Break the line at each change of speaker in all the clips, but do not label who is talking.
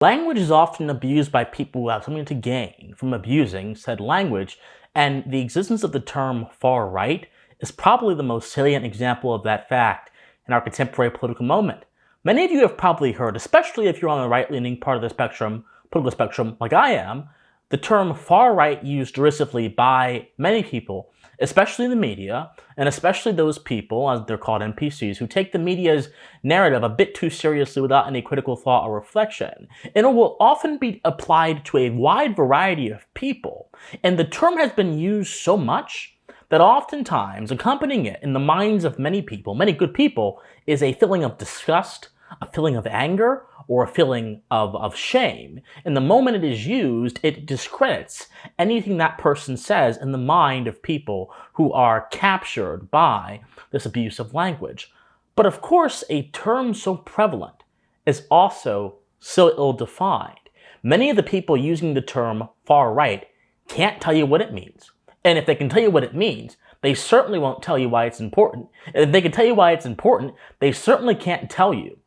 Language is often abused by people who have something to gain from abusing said language, and the existence of the term far right is probably the most salient example of that fact in our contemporary political moment. Many of you have probably heard, especially if you're on the right-leaning part of the spectrum, political spectrum, like I am, the term far right used derisively by many people, especially the media, and especially those people, as they're called NPCs, who take the media's narrative a bit too seriously without any critical thought or reflection. And it will often be applied to a wide variety of people. And the term has been used so much that oftentimes accompanying it in the minds of many people, many good people, is a feeling of disgust, a feeling of anger, or a feeling of shame. And the moment it is used, it discredits anything that person says in the mind of people who are captured by this abuse of language. But of course, a term so prevalent is also so ill-defined. Many of the people using the term far right can't tell you what it means. And if they can tell you what it means, they certainly won't tell you why it's important. And if they can tell you why it's important, they certainly can't tell you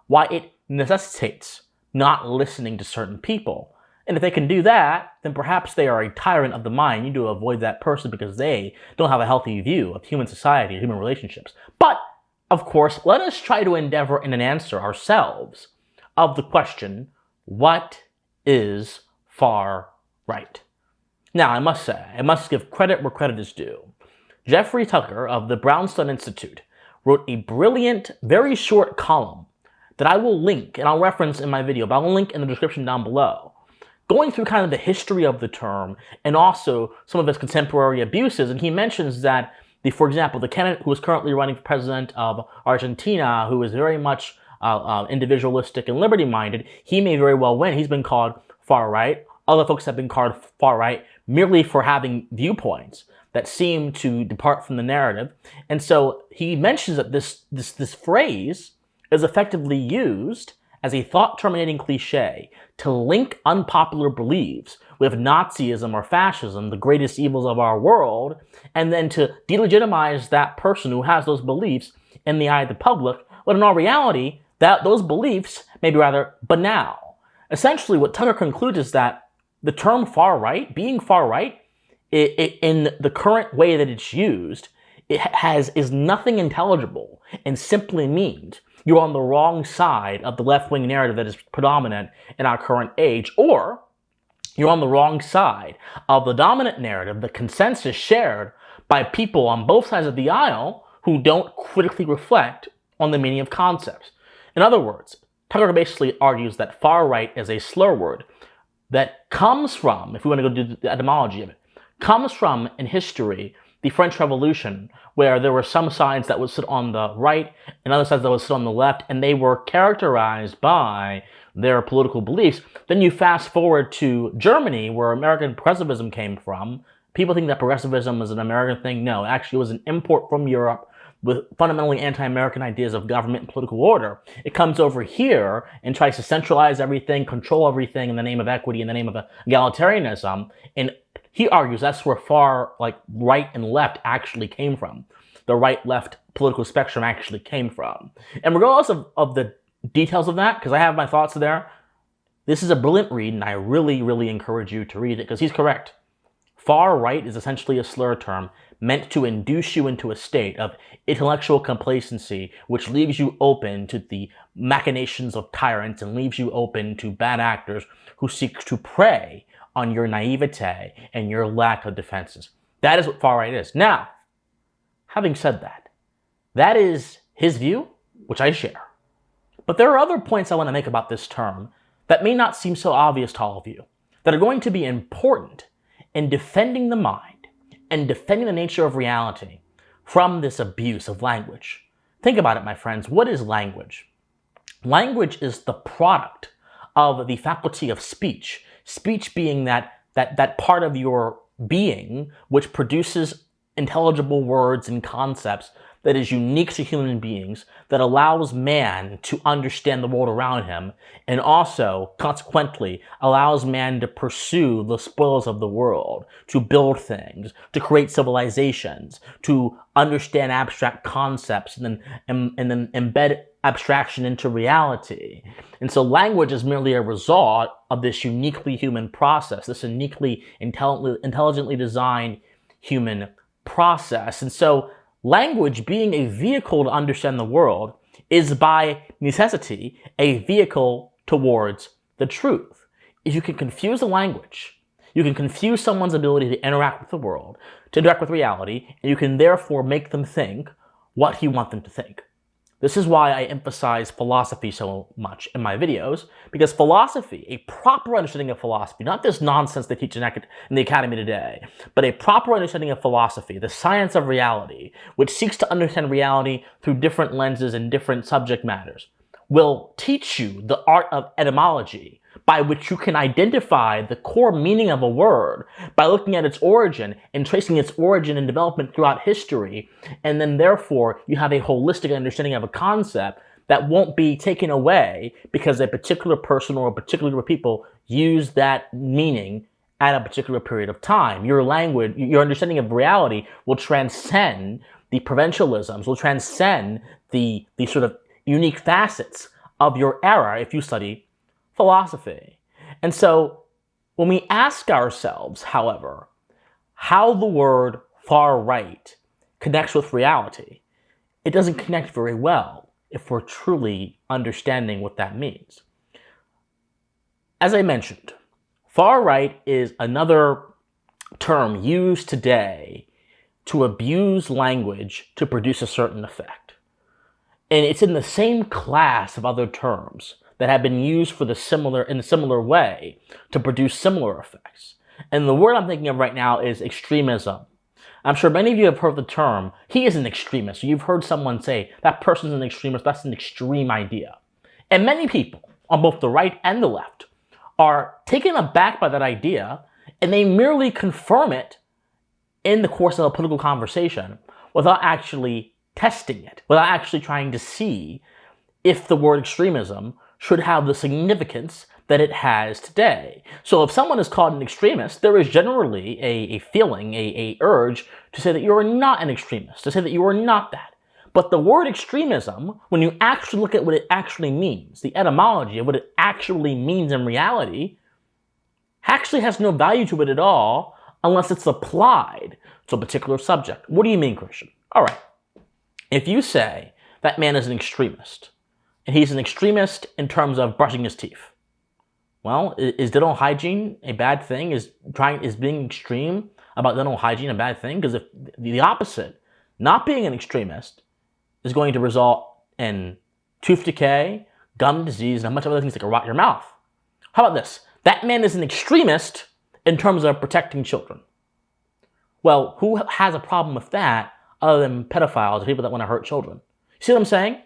why it necessitates not listening to certain people. And if they can do that, then perhaps they are a tyrant of the mind. You need to avoid that person because they don't have a healthy view of human society, human relationships. But, of course, let us try to endeavor in an answer ourselves of the question, what is far right? Now, I must say, I must give credit where credit is due. Jeffrey Tucker of the Brownstone Institute wrote a brilliant, very short column that I will link, and I'll reference in my video, but I will link in the description down below, going through kind of the history of the term and also some of its contemporary abuses. And he mentions that, for example, the candidate who is currently running for president of Argentina, who is very much individualistic and liberty-minded, he may very well win. He's been called far right. Other folks have been called far right merely for having viewpoints that seem to depart from the narrative. And so he mentions that this phrase is effectively used as a thought-terminating cliche to link unpopular beliefs with Nazism or fascism, the greatest evils of our world, and then to delegitimize that person who has those beliefs in the eye of the public, when in all reality, that those beliefs may be rather banal. Essentially, what Tucker concludes is that the term far right, being far right, in the current way that it's used, is nothing intelligible and simply means you're on the wrong side of the left-wing narrative that is predominant in our current age, or you're on the wrong side of the dominant narrative, the consensus shared by people on both sides of the aisle who don't critically reflect on the meaning of concepts. In other words, Tucker basically argues that far right is a slur word that comes from, if we want to go do the etymology of it, comes from, in history, the French Revolution, where there were some sides that would sit on the right and other sides that would sit on the left, and they were characterized by their political beliefs. Then you fast forward to Germany, where American progressivism came from. People think that progressivism is an American thing. No, actually it was an import from Europe with fundamentally anti-American ideas of government and political order. It comes over here and tries to centralize everything, control everything in the name of equity, in the name of egalitarianism, and he argues that's where far, right and left actually came from. The right-left political spectrum actually came from. And regardless of the details of that, because I have my thoughts there, this is a brilliant read, and I really, really encourage you to read it, because he's correct. Far right is essentially a slur term meant to induce you into a state of intellectual complacency, which leaves you open to the machinations of tyrants and leaves you open to bad actors who seek to prey on your naivete and your lack of defenses. That is what far right is. Now, having said that, that is his view, which I share. But there are other points I want to make about this term that may not seem so obvious to all of you, that are going to be important in defending the mind and defending the nature of reality from this abuse of language. Think about it, my friends. What is language? Language is the product of the faculty of speech. Speech being that part of your being which produces intelligible words and concepts that is unique to human beings, that allows man to understand the world around him, and also, consequently, allows man to pursue the spoils of the world, to build things, to create civilizations, to understand abstract concepts, and then embed abstraction into reality. And so language is merely a result of this uniquely human process, this uniquely intelligently designed human process. And so language, being a vehicle to understand the world, is by necessity a vehicle towards the truth. If you can confuse the language, you can confuse someone's ability to interact with the world, to interact with reality, and you can therefore make them think what you want them to think. This is why I emphasize philosophy so much in my videos, because philosophy, a proper understanding of philosophy, not this nonsense they teach in the academy today, but a proper understanding of philosophy, the science of reality, which seeks to understand reality through different lenses and different subject matters, will teach you the art of etymology, by which you can identify the core meaning of a word by looking at its origin and tracing its origin and development throughout history, and then therefore you have a holistic understanding of a concept that won't be taken away because a particular person or a particular group of people use that meaning at a particular period of time. Your language, your understanding of reality will transcend the provincialisms, will transcend the sort of unique facets of your era if you study philosophy. And so when we ask ourselves, however, how the word far right connects with reality, it doesn't connect very well if we're truly understanding what that means. As I mentioned, far right is another term used today to abuse language to produce a certain effect. And it's in the same class of other terms that have been used in a similar way to produce similar effects. And the word I'm thinking of right now is extremism. I'm sure many of you have heard the term, he is an extremist. You've heard someone say, that person's an extremist, that's an extreme idea. And many people, on both the right and the left, are taken aback by that idea, and they merely confirm it in the course of a political conversation without actually testing it, without actually trying to see if the word extremism should have the significance that it has today. So if someone is called an extremist, there is generally a feeling, a urge to say that you are not an extremist, to say that you are not that. But the word extremism, when you actually look at what it actually means, the etymology of what it actually means in reality, actually has no value to it at all unless it's applied to a particular subject. What do you mean, Christian? All right. If you say that man is an extremist, and he's an extremist in terms of brushing his teeth. Well, is dental hygiene a bad thing? Is being extreme about dental hygiene a bad thing? Because if the opposite, not being an extremist, is going to result in tooth decay, gum disease, and a bunch of other things that can rot your mouth. How about this? That man is an extremist in terms of protecting children. Well, who has a problem with that other than pedophiles or people that want to hurt children? See what I'm saying?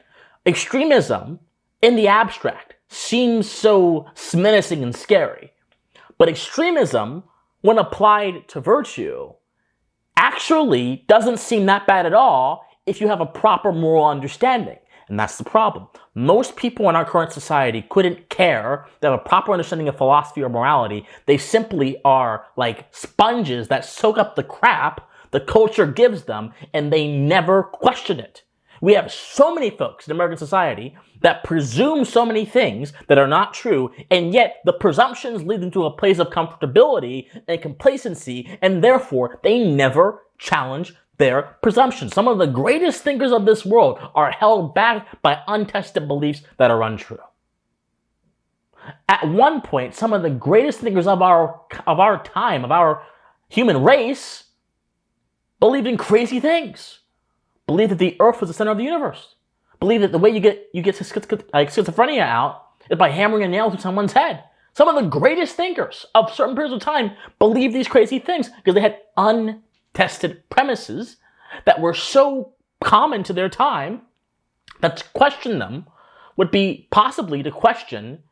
Extremism, in the abstract, seems so menacing and scary. But extremism, when applied to virtue, actually doesn't seem that bad at all if you have a proper moral understanding. And that's the problem. Most people in our current society couldn't care. They have a proper understanding of philosophy or morality. They simply are like sponges that soak up the crap the culture gives them, and they never question it. We have so many folks in American society that presume so many things that are not true, and yet the presumptions lead them to a place of comfortability and complacency, and therefore they never challenge their presumptions. Some of the greatest thinkers of this world are held back by untested beliefs that are untrue. At one point, some of the greatest thinkers of our time, of our human race, believed in crazy things. Believed that the earth was the center of the universe. Believed that the way you get schizophrenia out is by hammering a nail through someone's head. Some of the greatest thinkers of certain periods of time believed these crazy things because they had untested premises that were so common to their time that to question them would be possibly to question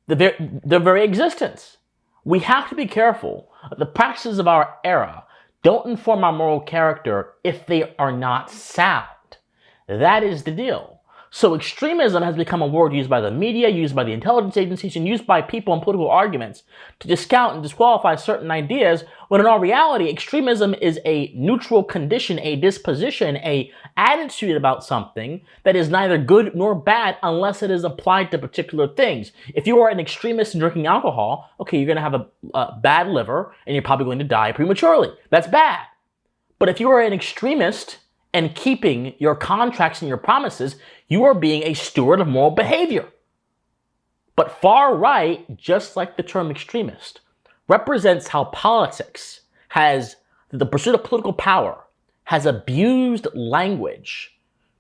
their very existence. We have to be careful. The practices of our era don't inform our moral character if they are not sound. That is the deal. So extremism has become a word used by the media, used by the intelligence agencies, and used by people in political arguments to discount and disqualify certain ideas, when in all reality, extremism is a neutral condition, a disposition, a attitude about something that is neither good nor bad unless it is applied to particular things. If you are an extremist in drinking alcohol, okay, you're going to have a bad liver, and you're probably going to die prematurely. That's bad. But if you are an extremist and keeping your contracts and your promises, you are being a steward of moral behavior. But far right, just like the term extremist, represents how politics has, the pursuit of political power, has abused language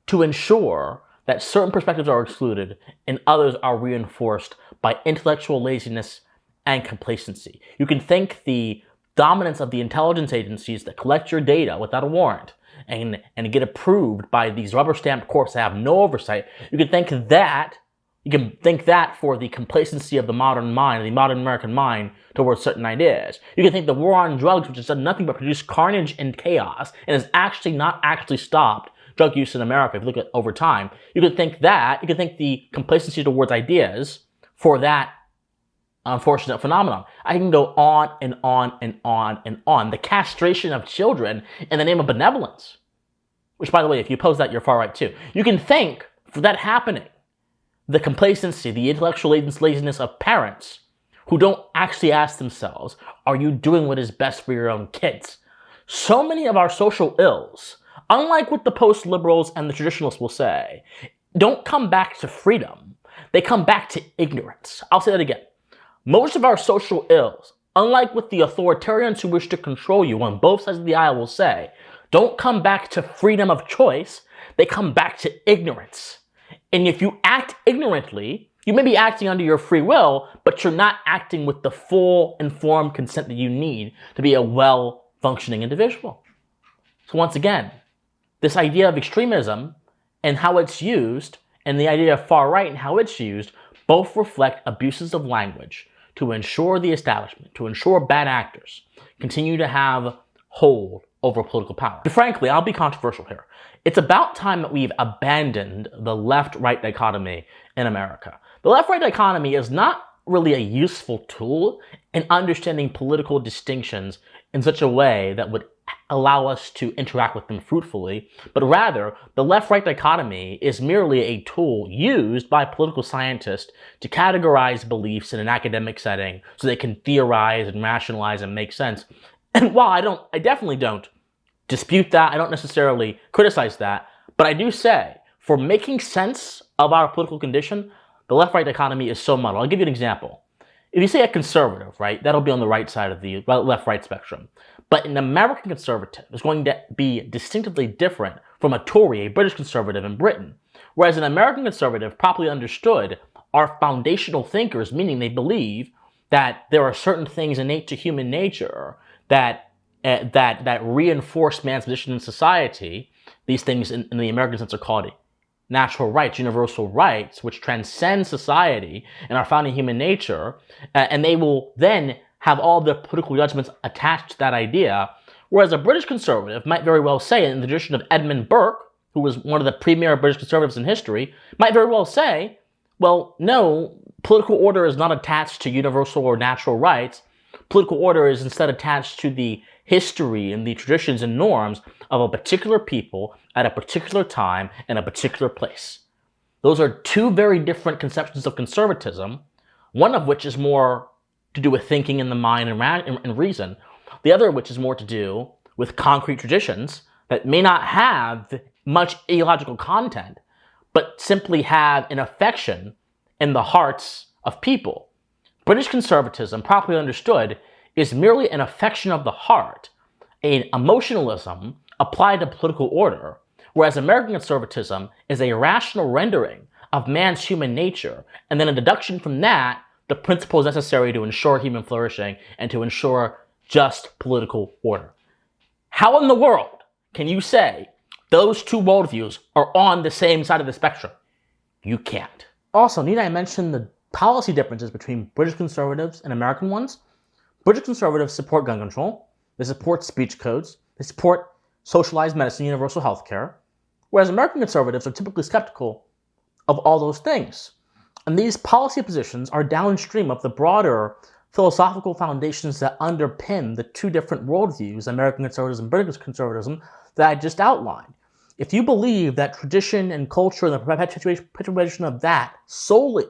to ensure that certain perspectives are excluded and others are reinforced by intellectual laziness and complacency. You can thank the dominance of the intelligence agencies that collect your data without a warrant and get approved by these rubber-stamped courts that have no oversight. You can thank that for the complacency of the modern mind, the modern American mind towards certain ideas. You can thank the war on drugs, which has done nothing but produce carnage and chaos and has actually not stopped drug use in America. If you look at over time, you can thank that. You can thank the complacency towards ideas for that unfortunate phenomenon. I can go on and on and on and on. The castration of children in the name of benevolence, which, by the way, if you oppose that, you're far right too. You can thank for that happening the complacency, the intellectual laziness of parents who don't actually ask themselves, are you doing what is best for your own kids? So many of our social ills, unlike what the post-liberals and the traditionalists will say, don't come back to freedom. They come back to ignorance. I'll say that again. Most of our social ills, unlike what the authoritarians who wish to control you on both sides of the aisle will say, don't come back to freedom of choice, they come back to ignorance. And if you act ignorantly, you may be acting under your free will, but you're not acting with the full informed consent that you need to be a well-functioning individual. So once again, this idea of extremism and how it's used, and the idea of far right and how it's used, both reflect abuses of language to ensure the establishment, to ensure bad actors continue to have hold over political power. But frankly, I'll be controversial here. It's about time that we've abandoned the left-right dichotomy in America. The left-right dichotomy is not really a useful tool in understanding political distinctions in such a way that would allow us to interact with them fruitfully, but rather the left-right dichotomy is merely a tool used by political scientists to categorize beliefs in an academic setting so they can theorize and rationalize and make sense. And while I definitely don't dispute that, I don't necessarily criticize that, but I do say, for making sense of our political condition, the left-right dichotomy is so muddled. I'll give you an example. If you say a conservative, right, that'll be on the right side of the left-right spectrum. But an American conservative is going to be distinctively different from a Tory, a British conservative in Britain. Whereas an American conservative, properly understood, are foundational thinkers, meaning they believe that there are certain things innate to human nature that reinforce man's position in society. These things in the American sense are called natural rights, universal rights, which transcend society and are found in human nature, and they will then have all the political judgments attached to that idea. Whereas a British conservative might very well say, in the tradition of Edmund Burke, who was one of the premier British conservatives in history, might very well say, well, no, political order is not attached to universal or natural rights. Political order is instead attached to the history and the traditions and norms of a particular people at a particular time in a particular place. Those are two very different conceptions of conservatism, one of which is more to do with thinking in the mind and reason, the other of which is more to do with concrete traditions that may not have much ideological content, but simply have an affection in the hearts of people. British conservatism, properly understood, is merely an affection of the heart, an emotionalism applied to political order, whereas American conservatism is a rational rendering of man's human nature, and then a deduction from that, the principles necessary to ensure human flourishing and to ensure just political order. How in the world can you say those two worldviews are on the same side of the spectrum? You can't. Also, need I mention the policy differences between British conservatives and American ones? British conservatives support gun control, they support speech codes, they support socialized medicine, universal health care, whereas American conservatives are typically skeptical of all those things. And these policy positions are downstream of the broader philosophical foundations that underpin the two different worldviews, American conservatism and British conservatism, that I just outlined. If you believe that tradition and culture and the perpetuation of that solely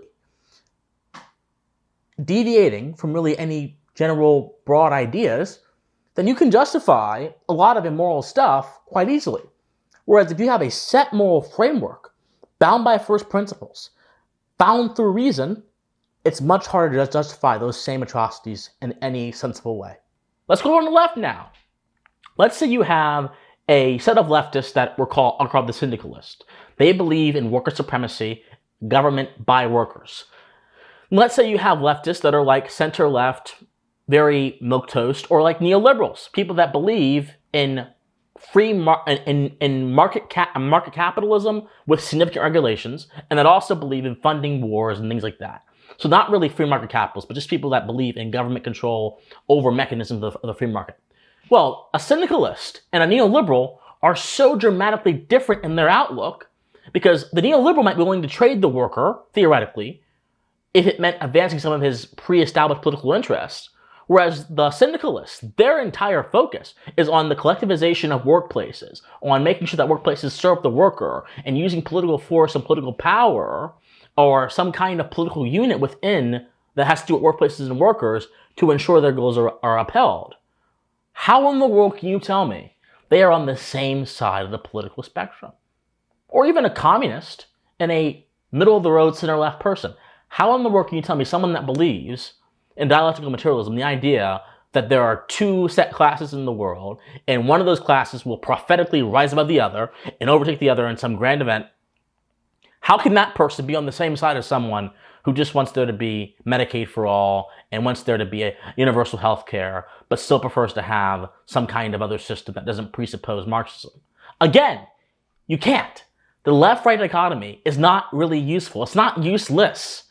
deviating from really any general broad ideas, then you can justify a lot of immoral stuff quite easily. Whereas if you have a set moral framework, bound by first principles, bound through reason, it's much harder to justify those same atrocities in any sensible way. Let's go on the left now. Let's say you have a set of leftists that are called the syndicalists. They believe in worker supremacy, government by workers. Let's say you have leftists that are like center-left, very milquetoast, or like neoliberals, people that believe in market capitalism with significant regulations, and that also believe in funding wars and things like that. So not really free market capitalists, but just people that believe in government control over mechanisms of the free market. Well, a syndicalist and a neoliberal are so dramatically different in their outlook because the neoliberal might be willing to trade the worker, theoretically, if it meant advancing some of his pre-established political interests. Whereas the syndicalists, their entire focus is on the collectivization of workplaces, on making sure that workplaces serve the worker, and using political force and political power, or some kind of political unit within that has to do with workplaces and workers to ensure their goals are upheld. How in the world can you tell me they are on the same side of the political spectrum? Or even a communist and a middle-of-the-road center-left person. How in the world can you tell me someone that believes in dialectical materialism, the idea that there are two set classes in the world, and one of those classes will prophetically rise above the other and overtake the other in some grand event? How can that person be on the same side as someone who just wants there to be Medicaid for all and wants there to be a universal health care, but still prefers to have some kind of other system that doesn't presuppose Marxism? Again, you can't. The left-right dichotomy is not really useful. It's not useless.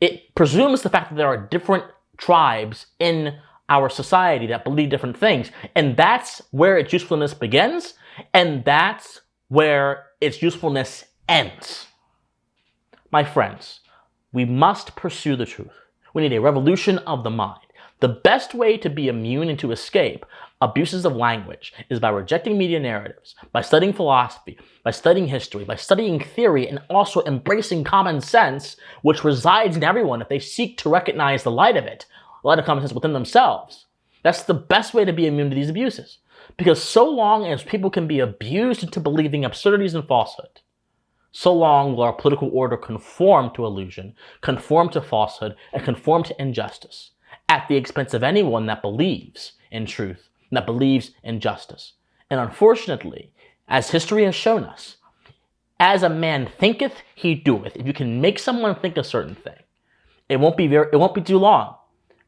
It presumes the fact that there are different tribes in our society that believe different things, and that's where its usefulness begins, and that's where its usefulness ends. My friends, we must pursue the truth. We need a revolution of the mind. The best way to be immune and to escape abuses of language is by rejecting media narratives, by studying philosophy, by studying history, by studying theory, and also embracing common sense, which resides in everyone if they seek to recognize the light of common sense within themselves. That's the best way to be immune to these abuses. Because so long as people can be abused into believing absurdities and falsehood, so long will our political order conform to illusion, conform to falsehood, and conform to injustice, at the expense of anyone that believes in truth, and that believes in justice. And unfortunately, as history has shown us, as a man thinketh, he doeth. If you can make someone think a certain thing, it won't be too long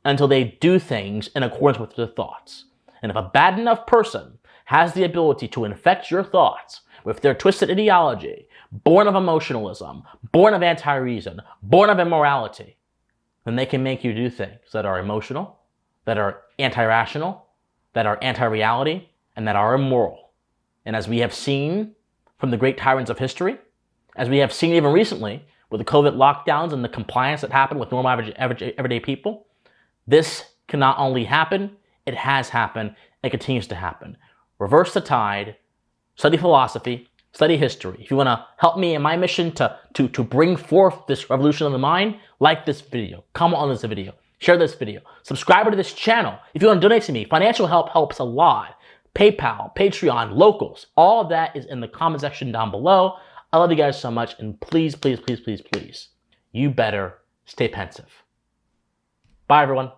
until they do things in accordance with their thoughts. And if a bad enough person has the ability to infect your thoughts with their twisted ideology, born of emotionalism, born of anti-reason, born of immorality, then they can make you do things that are emotional, that are anti-rational, that are anti-reality, and that are immoral. And as we have seen from the great tyrants of history, as we have seen even recently with the COVID lockdowns and the compliance that happened with normal everyday people, this can not only happen, it has happened, and continues to happen. Reverse the tide, study philosophy, study history. If you want to help me in my mission to bring forth this revolution of the mind, like this video, comment on this video, share this video, subscribe to this channel. If you want to donate to me, financial help helps a lot. PayPal, Patreon, locals, all of that is in the comment section down below. I love you guys so much, and please, please, please, please, please, you better stay pensive. Bye, everyone.